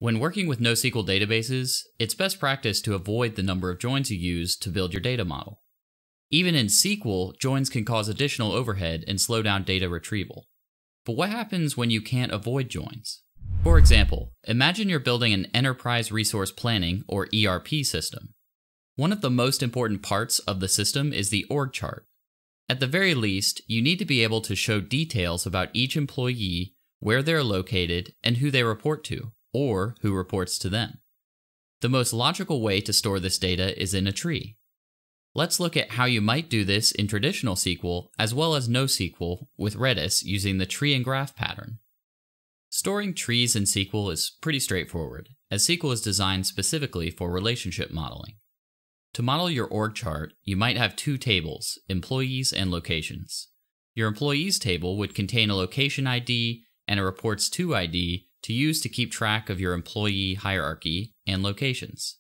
When working with NoSQL databases, it's best practice to avoid the number of joins you use to build your data model. Even in SQL, joins can cause additional overhead and slow down data retrieval. But what happens when you can't avoid joins? For example, imagine you're building an enterprise resource planning or ERP system. One of the most important parts of the system is the org chart. At the very least, you need to be able to show details about each employee, where they're located, and who they report to, or who reports to them. The most logical way to store this data is in a tree. Let's look at how you might do this in traditional SQL as well as NoSQL with Redis using the tree and graph pattern. Storing trees in SQL is pretty straightforward, as SQL is designed specifically for relationship modeling. To model your org chart, you might have two tables, employees and locations. Your employees table would contain a location ID and a reports to ID to use to keep track of your employee hierarchy and locations.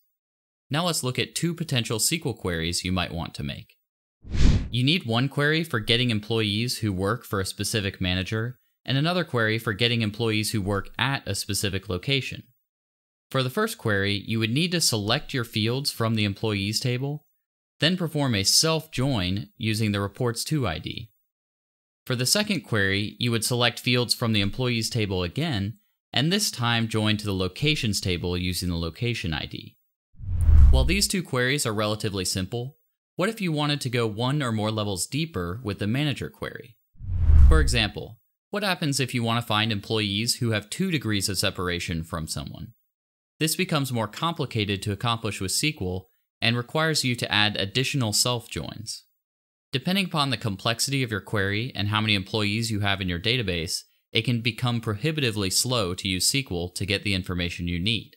Now let's look at two potential SQL queries you might want to make. You need one query for getting employees who work for a specific manager, and another query for getting employees who work at a specific location. For the first query, you would need to select your fields from the employees table, then perform a self-join using the reports to ID. For the second query, you would select fields from the employees table again, and this time join to the locations table using the location ID. While these two queries are relatively simple, what if you wanted to go one or more levels deeper with the manager query? For example, what happens if you want to find employees who have 2 degrees of separation from someone? This becomes more complicated to accomplish with SQL and requires you to add additional self-joins. Depending upon the complexity of your query and how many employees you have in your database, it can become prohibitively slow to use SQL to get the information you need.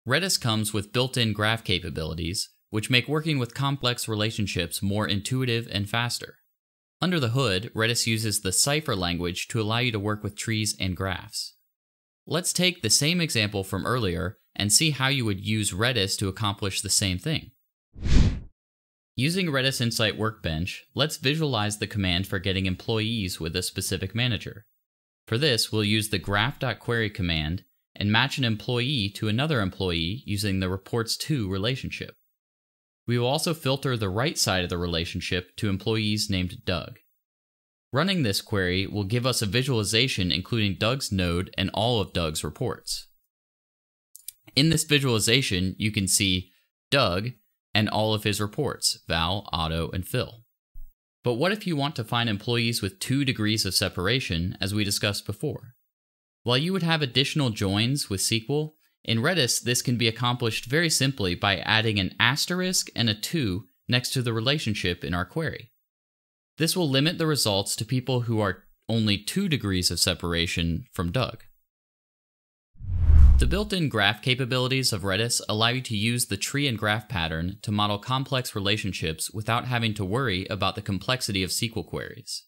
Redis comes with built-in graph capabilities, which make working with complex relationships more intuitive and faster. Under the hood, Redis uses the Cypher language to allow you to work with trees and graphs. Let's take the same example from earlier and see how you would use Redis to accomplish the same thing. Using Redis Insight Workbench, let's visualize the command for getting employees with a specific manager. For this, we'll use the graph.query command and match an employee to another employee using the reports to relationship. We will also filter the right side of the relationship to employees named Doug. Running this query will give us a visualization including Doug's node and all of Doug's reports. In this visualization, you can see Doug and all of his reports, Val, Otto, and Phil. But what if you want to find employees with 2 degrees of separation, as we discussed before? While you would have additional joins with SQL, in Redis this can be accomplished very simply by adding an asterisk and a 2 next to the relationship in our query. This will limit the results to people who are only 2 degrees of separation from Doug. The built-in graph capabilities of Redis allow you to use the tree and graph pattern to model complex relationships without having to worry about the complexity of SQL queries.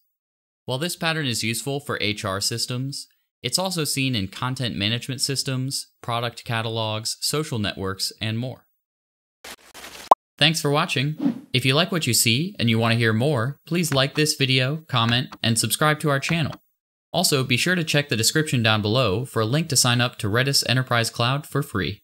While this pattern is useful for HR systems, it's also seen in content management systems, product catalogs, social networks, and more. Thanks for watching. If you like what you see and you want to hear more, please like this video, comment, and subscribe to our channel. Also, be sure to check the description down below for a link to sign up to Redis Enterprise Cloud for free.